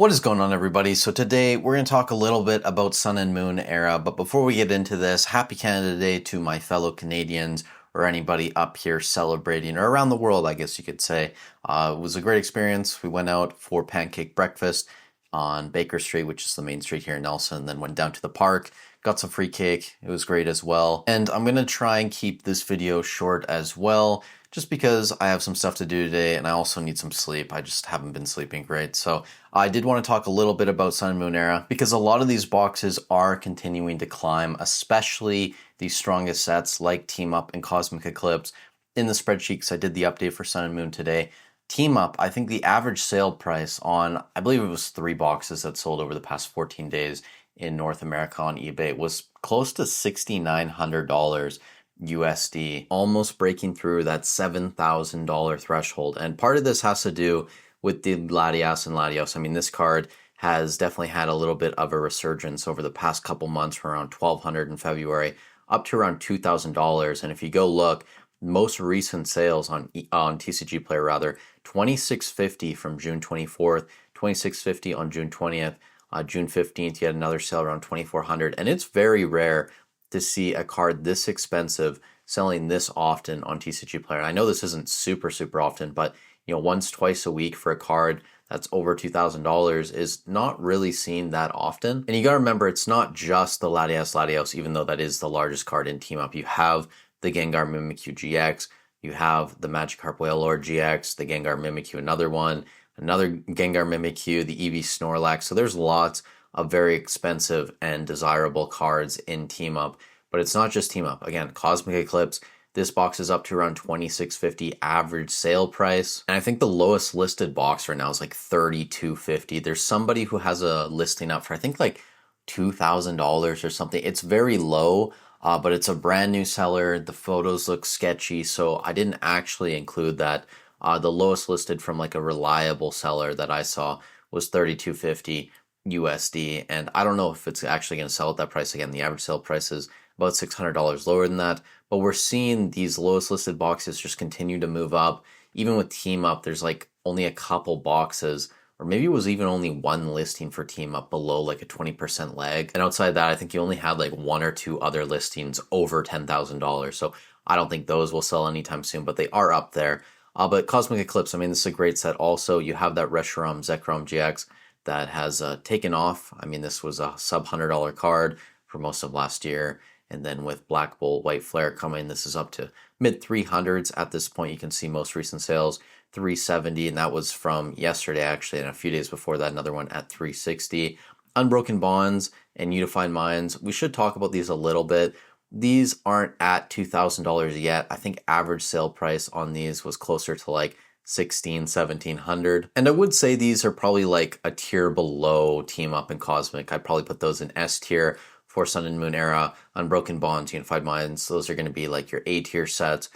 What is going on, everybody? So today we're going to talk a little bit about Sun and Moon era, but before we get into this, happy Canada Day to my fellow Canadians or anybody up here celebrating, or around the world, I guess you could say. It was a great experience. We went out for pancake breakfast on Baker Street, which is the main street here in Nelson, then went down to the park, got some free cake. It was great as well. And I'm going to try and keep this video short as well, just because I have some stuff to do today and I also need some sleep. I just haven't been sleeping great. So I did want to talk a little bit about Sun and Moon era because a lot of these boxes are continuing to climb, especially the strongest sets like Team Up and Cosmic Eclipse. In the spreadsheet, because I did the update for Sun and Moon today, Team Up, I think the average sale price on, I believe it was 3 boxes that sold over the past 14 days in North America on eBay, was close to $6,900 USD, almost breaking through that $7,000 threshold. And part of this has to do with the Latias and Latios. I mean, this card has definitely had a little bit of a resurgence over the past couple months, from around $1,200 in February up to around $2,000. And if you go look, most recent sales on TCG Player, rather, $2,650 from June 24th, $2,650 on June 20th, June 15th, you had another sale around $2,400. And it's very rare to see a card this expensive selling this often on TCG Player. I know this isn't super often, but once, twice a week for a card that's over $2,000 is not really seen that often. And you gotta remember, it's not just the Latios, even though that is the largest card in Team Up. You have the Gengar Mimikyu GX, you have the Magikarp Wailord GX, the Gengar Mimikyu, another one, another Gengar Mimikyu, the Eevee Snorlax. So there's lots of very expensive and desirable cards in Team Up. But it's not just Team Up. Again, Cosmic Eclipse, this box is up to around $2,650 average sale price. And I think the lowest listed box right now is like $3,250. There's somebody who has a listing up for, I think, like $2,000 or something. It's very low, but it's a brand new seller. The photos look sketchy, so I didn't actually include that. The lowest listed from like a reliable seller that I saw was $3,250 USD, and I don't know if it's actually going to sell at that price. Again, the average sale price is about $600 lower than that, but we're seeing these lowest listed boxes just continue to move up. Even with Team Up, there's like only a couple boxes, or maybe it was even only one listing for Team Up below like a 20% leg. And outside that, I think you only had like 1 or 2 other listings over $10,000. So I don't think those will sell anytime soon, but they are up there. But Cosmic Eclipse, I mean, this is a great set. Also, you have that Reshiram Zekrom GX that has taken off. I mean, this was a sub $100 card for most of last year. And then with Black Bolt, White Flare coming, this is up to mid 300s at this point. You can see most recent sales, 370, and that was from yesterday actually, and a few days before that, another one at 360. Unbroken Bonds and Unified Minds, we should talk about these a little bit. These aren't at $2,000 yet. I think average sale price on these was closer to like 1,700. And I would say these are probably like a tier below Team Up and Cosmic. I'd probably put those in S tier for Sun and Moon era. Unbroken Bonds, Unified Minds, those are going to be like your A tier sets.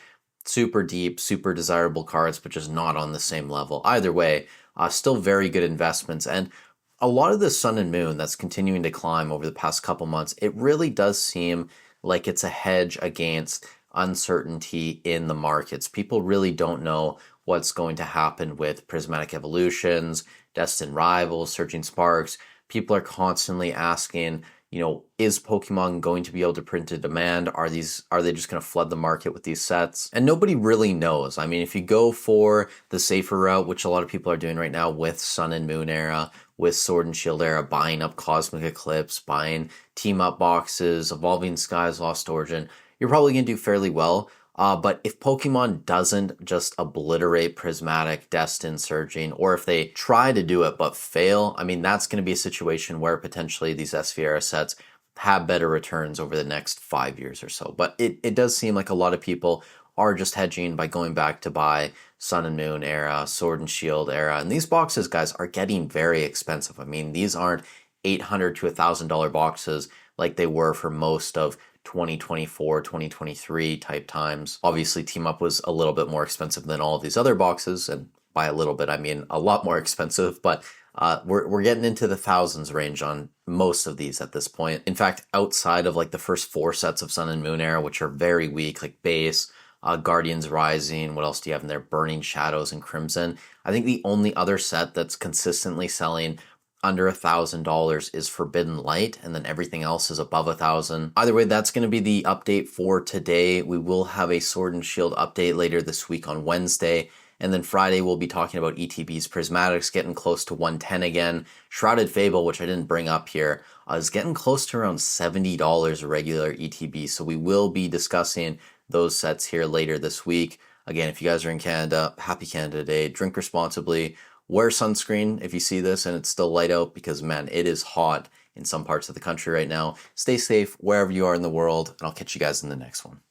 Super deep, super desirable cards, but just not on the same level. Either way, still very good investments. And a lot of the Sun and Moon that's continuing to climb over the past couple months, it really does seem like it's a hedge against uncertainty in the markets. People really don't know what's going to happen with Prismatic Evolutions, Destined Rivals, Surging Sparks. People are constantly asking, is Pokemon going to be able to print a demand? Are they just going to flood the market with these sets? And nobody really knows. I mean, if you go for the safer route, which a lot of people are doing right now with Sun and Moon era, with Sword and Shield era, buying up Cosmic Eclipse, buying Team Up boxes, Evolving Skies, Lost Origin, you're probably going to do fairly well. But if Pokemon doesn't just obliterate Prismatic, Destined, Surging, or if they try to do it but fail, I mean, that's going to be a situation where potentially these SVR sets have better returns over the next 5 years or so. But it does seem like a lot of people are just hedging by going back to buy Sun and Moon era, Sword and Shield era. And these boxes, guys, are getting very expensive. I mean, these aren't $800 to $1,000 boxes like they were for most of 2024, 2023 type times. Obviously, Team Up was a little bit more expensive than all of these other boxes, and by a little bit, I mean a lot more expensive, but we're getting into the thousands range on most of these at this point. In fact, outside of like the first 4 sets of Sun and Moon era, which are very weak, like Base, Guardians Rising, what else do you have in there? Burning Shadows and Crimson. I think the only other set that's consistently selling under $1,000 is Forbidden Light, and then everything else is above 1,000. Either way, that's going to be the update for today. We will have a Sword and Shield update later this week on Wednesday. And then Friday, we'll be talking about ETBs. Prismatics getting close to 110 again. Shrouded Fable, which I didn't bring up here, is getting close to around $70 a regular ETB. So we will be discussing those sets here later this week. Again, if you guys are in Canada, happy Canada Day. Drink responsibly. Wear sunscreen if you see this and it's still light out, because man, it is hot in some parts of the country right now. Stay safe wherever you are in the world, and I'll catch you guys in the next one.